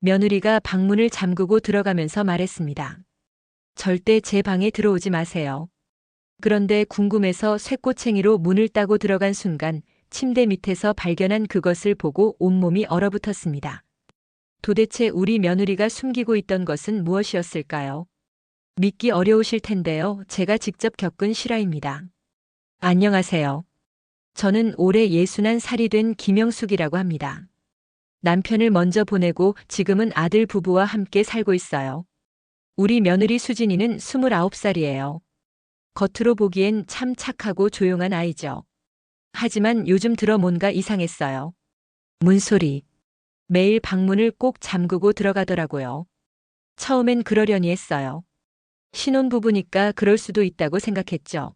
며느리가 방문을 잠그고 들어가면서 말했습니다. 절대 제 방에 들어오지 마세요. 그런데 궁금해서 쇠꼬챙이로 문을 따고 들어간 순간 침대 밑에서 발견한 그것을 보고 온몸이 얼어붙었습니다. 도대체 우리 며느리가 숨기고 있던 것은 무엇이었을까요? 믿기 어려우실 텐데요. 제가 직접 겪은 실화입니다. 안녕하세요. 저는 올해 61살이 된 김영숙이라고 합니다. 남편을 먼저 보내고 지금은 아들 부부와 함께 살고 있어요. 우리 며느리 수진이는 29살이에요. 겉으로 보기엔 참 착하고 조용한 아이죠. 하지만 요즘 들어 뭔가 이상했어요. 문소리. 매일 방문을 꼭 잠그고 들어가더라고요. 처음엔 그러려니 했어요. 신혼부부니까 그럴 수도 있다고 생각했죠.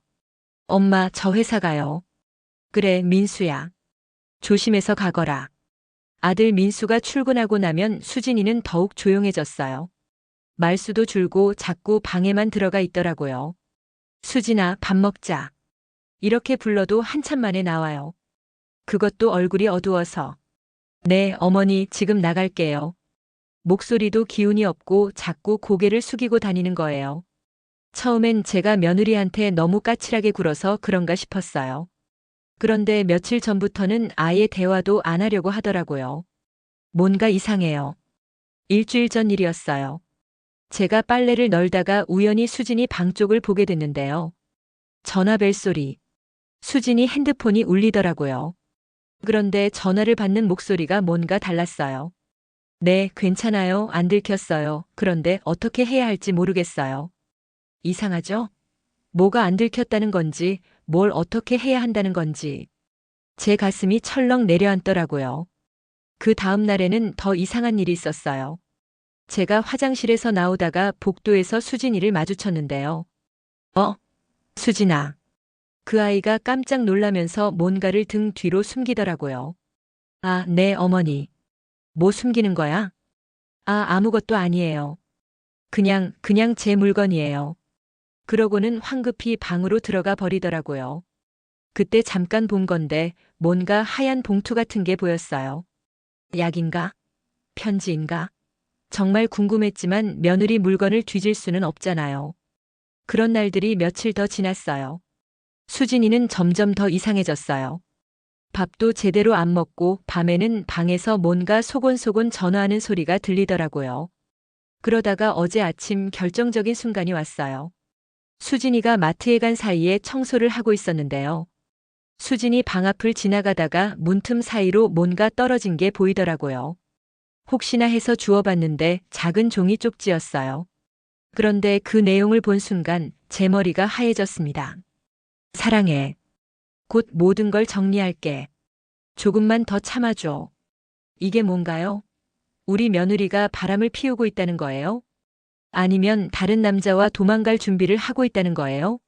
엄마, 저 회사 가요. 그래, 민수야. 조심해서 가거라. 아들 민수가 출근하고 나면 수진이는 더욱 조용해졌어요. 말수도 줄고 자꾸 방에만 들어가 있더라고요. 수진아, 밥 먹자. 이렇게 불러도 한참 만에 나와요. 그것도 얼굴이 어두워서. 네, 어머니, 지금 나갈게요. 목소리도 기운이 없고 자꾸 고개를 숙이고 다니는 거예요. 처음엔 제가 며느리한테 너무 까칠하게 굴어서 그런가 싶었어요. 그런데 며칠 전부터는 아예 대화도 안 하려고 하더라고요. 뭔가 이상해요. 일주일 전 일이었어요. 제가 빨래를 널다가 우연히 수진이 방 쪽을 보게 됐는데요. 전화벨 소리. 수진이 핸드폰이 울리더라고요. 그런데 전화를 받는 목소리가 뭔가 달랐어요. 네, 괜찮아요. 안 들켰어요. 그런데 어떻게 해야 할지 모르겠어요. 이상하죠? 뭐가 안 들켰다는 건지, 뭘 어떻게 해야 한다는 건지. 제 가슴이 철렁 내려앉더라고요. 그 다음 날에는 더 이상한 일이 있었어요. 제가 화장실에서 나오다가 복도에서 수진이를 마주쳤는데요. 수진아. 그 아이가 깜짝 놀라면서 뭔가를 등 뒤로 숨기더라고요. 아, 네, 어머니. 뭐 숨기는 거야? 아, 아무것도 아니에요. 그냥 제 물건이에요. 그러고는 황급히 방으로 들어가 버리더라고요. 그때 잠깐 본 건데 뭔가 하얀 봉투 같은 게 보였어요. 약인가? 편지인가? 정말 궁금했지만 며느리 물건을 뒤질 수는 없잖아요. 그런 날들이 며칠 더 지났어요. 수진이는 점점 더 이상해졌어요. 밥도 제대로 안 먹고 밤에는 방에서 뭔가 소곤소곤 전화하는 소리가 들리더라고요. 그러다가 어제 아침 결정적인 순간이 왔어요. 수진이가 마트에 간 사이에 청소를 하고 있었는데요. 수진이 방 앞을 지나가다가 문틈 사이로 뭔가 떨어진 게 보이더라고요. 혹시나 해서 주워봤는데 작은 종이 쪽지였어요. 그런데 그 내용을 본 순간 제 머리가 하얘졌습니다. 사랑해. 곧 모든 걸 정리할게. 조금만 더 참아줘. 이게 뭔가요? 우리 며느리가 바람을 피우고 있다는 거예요? 아니면 다른 남자와 도망갈 준비를 하고 있다는 거예요?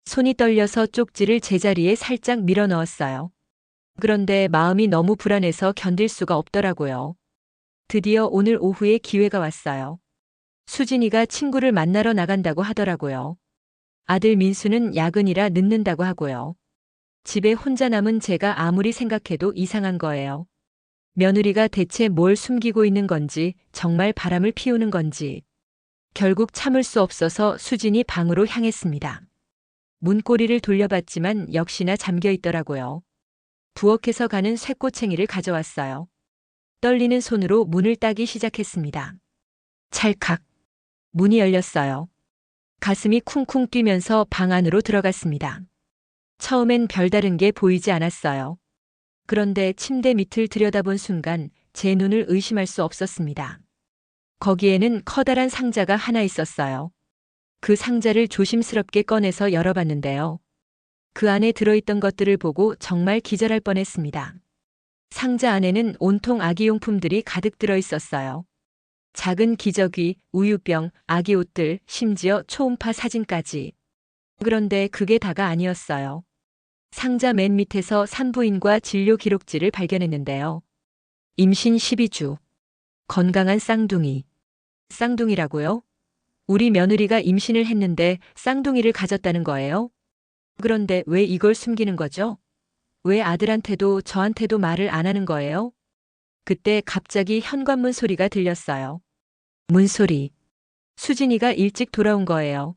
손이 떨려서 쪽지를 제자리에 살짝 밀어 넣었어요. 그런데 마음이 너무 불안해서 견딜 수가 없더라고요. 드디어 오늘 오후에 기회가 왔어요. 수진이가 친구를 만나러 나간다고 하더라고요. 아들 민수는 야근이라 늦는다고 하고요. 집에 혼자 남은 제가 아무리 생각해도 이상한 거예요. 며느리가 대체 뭘 숨기고 있는 건지, 정말 바람을 피우는 건지. 결국 참을 수 없어서 수진이 방으로 향했습니다. 문고리를 돌려봤지만 역시나 잠겨 있더라고요. 부엌에서 가는 쇠꼬챙이를 가져왔어요. 떨리는 손으로 문을 따기 시작했습니다. 찰칵. 문이 열렸어요. 가슴이 쿵쿵 뛰면서 방 안으로 들어갔습니다. 처음엔 별다른 게 보이지 않았어요. 그런데 침대 밑을 들여다본 순간 제 눈을 의심할 수 없었습니다. 거기에는 커다란 상자가 하나 있었어요. 그 상자를 조심스럽게 꺼내서 열어봤는데요. 그 안에 들어있던 것들을 보고 정말 기절할 뻔했습니다. 상자 안에는 온통 아기용품들이 가득 들어 있었어요. 작은 기저귀, 우유병, 아기 옷들, 심지어 초음파 사진까지. 그런데 그게 다가 아니었어요. 상자 맨 밑에서 산부인과 진료 기록지를 발견했는데요. 임신 12주. 건강한 쌍둥이. 쌍둥이라고요? 우리 며느리가 임신을 했는데 쌍둥이를 가졌다는 거예요? 그런데 왜 이걸 숨기는 거죠? 왜 아들한테도 저한테도 말을 안 하는 거예요? 그때 갑자기 현관문 소리가 들렸어요. 문소리. 수진이가 일찍 돌아온 거예요.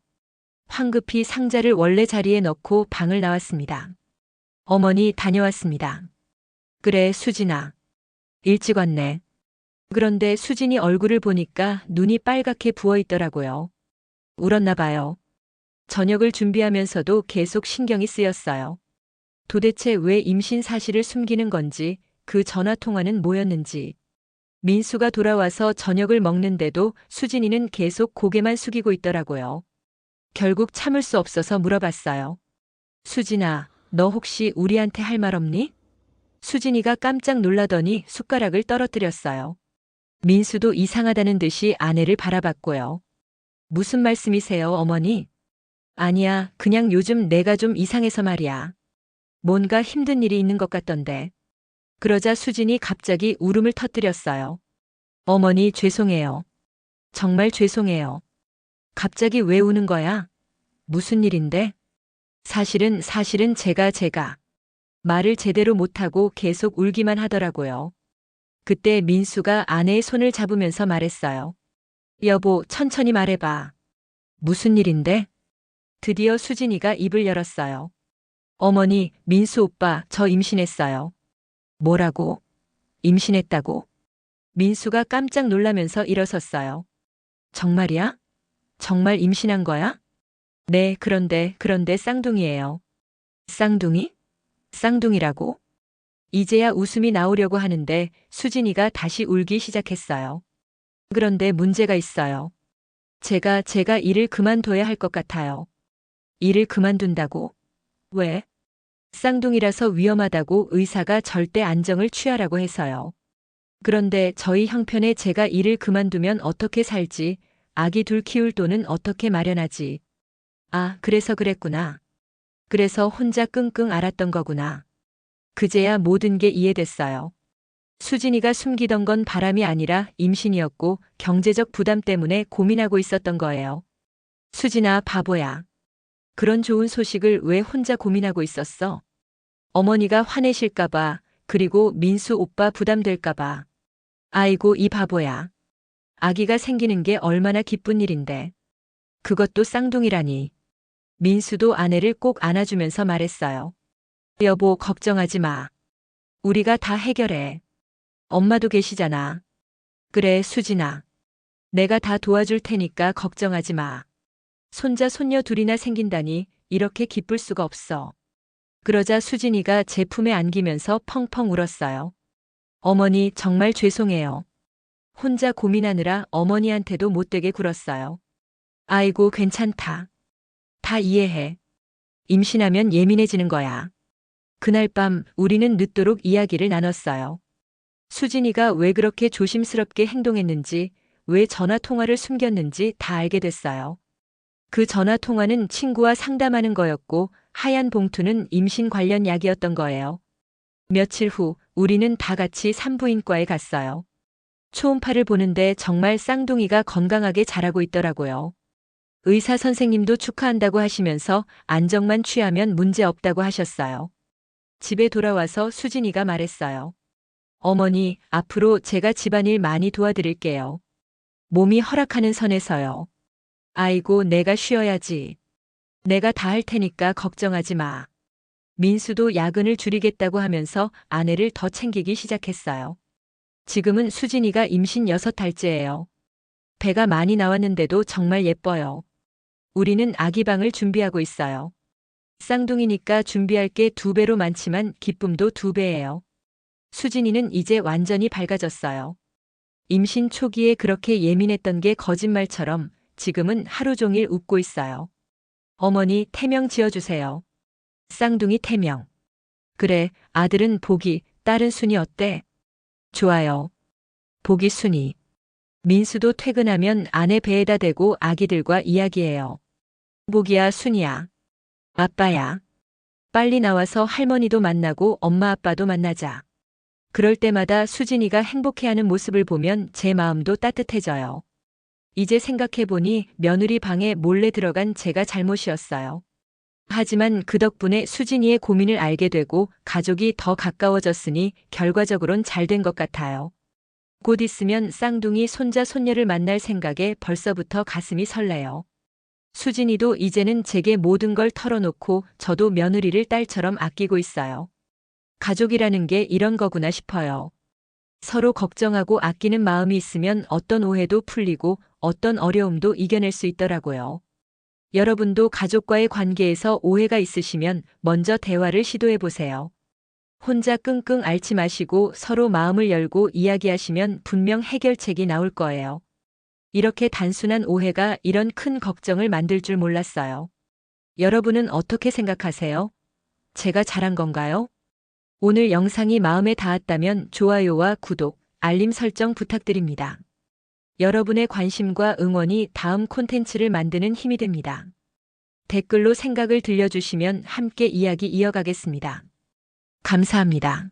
황급히 상자를 원래 자리에 넣고 방을 나왔습니다. 어머니 다녀왔습니다. 그래, 수진아. 일찍 왔네. 그런데 수진이 얼굴을 보니까 눈이 빨갛게 부어 있더라고요. 울었나 봐요. 저녁을 준비하면서도 계속 신경이 쓰였어요. 도대체 왜 임신 사실을 숨기는 건지, 그 전화 통화는 뭐였는지. 민수가 돌아와서 저녁을 먹는데도 수진이는 계속 고개만 숙이고 있더라고요. 결국 참을 수 없어서 물어봤어요. 수진아, 너 혹시 우리한테 할 말 없니? 수진이가 깜짝 놀라더니 숟가락을 떨어뜨렸어요. 민수도 이상하다는 듯이 아내를 바라봤고요. 무슨 말씀이세요, 어머니? 아니야, 그냥 요즘 내가 좀 이상해서 말이야. 뭔가 힘든 일이 있는 것 같던데. 그러자 수진이 갑자기 울음을 터뜨렸어요. 어머니, 죄송해요. 정말 죄송해요. 갑자기 왜 우는 거야? 무슨 일인데? 사실은 제가 말을 제대로 못하고 계속 울기만 하더라고요. 그때 민수가 아내의 손을 잡으면서 말했어요. 여보, 천천히 말해봐. 무슨 일인데? 드디어 수진이가 입을 열었어요. 어머니, 민수 오빠, 저 임신했어요. 뭐라고? 임신했다고? 민수가 깜짝 놀라면서 일어섰어요. 정말이야? 정말 임신한 거야? 네, 그런데 쌍둥이예요. 쌍둥이? 쌍둥이라고? 이제야 웃음이 나오려고 하는데 수진이가 다시 울기 시작했어요. 그런데 문제가 있어요. 제가 일을 그만둬야 할 것 같아요. 일을 그만둔다고? 왜? 쌍둥이라서 위험하다고 의사가 절대 안정을 취하라고 해서요. 그런데 저희 형편에 제가 일을 그만두면 어떻게 살지, 아기 둘 키울 돈은 어떻게 마련하지. 아, 그래서 그랬구나. 그래서 혼자 끙끙 앓았던 거구나. 그제야 모든 게 이해됐어요. 수진이가 숨기던 건 바람이 아니라 임신이었고 경제적 부담 때문에 고민하고 있었던 거예요. 수진아, 바보야. 그런 좋은 소식을 왜 혼자 고민하고 있었어? 어머니가 화내실까봐, 그리고 민수 오빠 부담될까봐. 아이고, 이 바보야. 아기가 생기는 게 얼마나 기쁜 일인데. 그것도 쌍둥이라니. 민수도 아내를 꼭 안아주면서 말했어요. 여보, 걱정하지 마. 우리가 다 해결해. 엄마도 계시잖아. 그래, 수진아. 내가 다 도와줄 테니까 걱정하지 마. 손자, 손녀 둘이나 생긴다니 이렇게 기쁠 수가 없어. 그러자 수진이가 제 품에 안기면서 펑펑 울었어요. 어머니, 정말 죄송해요. 혼자 고민하느라 어머니한테도 못되게 굴었어요. 아이고, 괜찮다. 다 이해해. 임신하면 예민해지는 거야. 그날 밤 우리는 늦도록 이야기를 나눴어요. 수진이가 왜 그렇게 조심스럽게 행동했는지, 왜 전화 통화를 숨겼는지 다 알게 됐어요. 그 전화 통화는 친구와 상담하는 거였고 하얀 봉투는 임신 관련 약이었던 거예요. 며칠 후 우리는 다 같이 산부인과에 갔어요. 초음파를 보는데 정말 쌍둥이가 건강하게 자라고 있더라고요. 의사 선생님도 축하한다고 하시면서 안정만 취하면 문제 없다고 하셨어요. 집에 돌아와서 수진이가 말했어요. 어머니, 앞으로 제가 집안일 많이 도와드릴게요. 몸이 허락하는 선에서요. 아이고, 내가 쉬어야지. 내가 다 할 테니까 걱정하지 마. 민수도 야근을 줄이겠다고 하면서 아내를 더 챙기기 시작했어요. 지금은 수진이가 임신 6달째예요. 배가 많이 나왔는데도 정말 예뻐요. 우리는 아기방을 준비하고 있어요. 쌍둥이니까 준비할 게 2배로 많지만 기쁨도 2배예요. 수진이는 이제 완전히 밝아졌어요. 임신 초기에 그렇게 예민했던 게 거짓말처럼 지금은 하루 종일 웃고 있어요. 어머니, 태명 지어주세요. 쌍둥이 태명. 그래, 아들은 복이, 딸은 순이 어때? 좋아요. 복이 순이. 민수도 퇴근하면 아내 배에다 대고 아기들과 이야기해요. 복이야, 순이야. 아빠야. 빨리 나와서 할머니도 만나고 엄마 아빠도 만나자. 그럴 때마다 수진이가 행복해하는 모습을 보면 제 마음도 따뜻해져요. 이제 생각해보니 며느리 방에 몰래 들어간 제가 잘못이었어요. 하지만 그 덕분에 수진이의 고민을 알게 되고 가족이 더 가까워졌으니 결과적으론 잘 된 것 같아요. 곧 있으면 쌍둥이 손자 손녀를 만날 생각에 벌써부터 가슴이 설레요. 수진이도 이제는 제게 모든 걸 털어놓고 저도 며느리를 딸처럼 아끼고 있어요. 가족이라는 게 이런 거구나 싶어요. 서로 걱정하고 아끼는 마음이 있으면 어떤 오해도 풀리고 어떤 어려움도 이겨낼 수 있더라고요. 여러분도 가족과의 관계에서 오해가 있으시면 먼저 대화를 시도해 보세요. 혼자 끙끙 앓지 마시고 서로 마음을 열고 이야기하시면 분명 해결책이 나올 거예요. 이렇게 단순한 오해가 이런 큰 걱정을 만들 줄 몰랐어요. 여러분은 어떻게 생각하세요? 제가 잘한 건가요? 오늘 영상이 마음에 닿았다면 좋아요와 구독, 알림 설정 부탁드립니다. 여러분의 관심과 응원이 다음 콘텐츠를 만드는 힘이 됩니다. 댓글로 생각을 들려주시면 함께 이야기 이어가겠습니다. 감사합니다.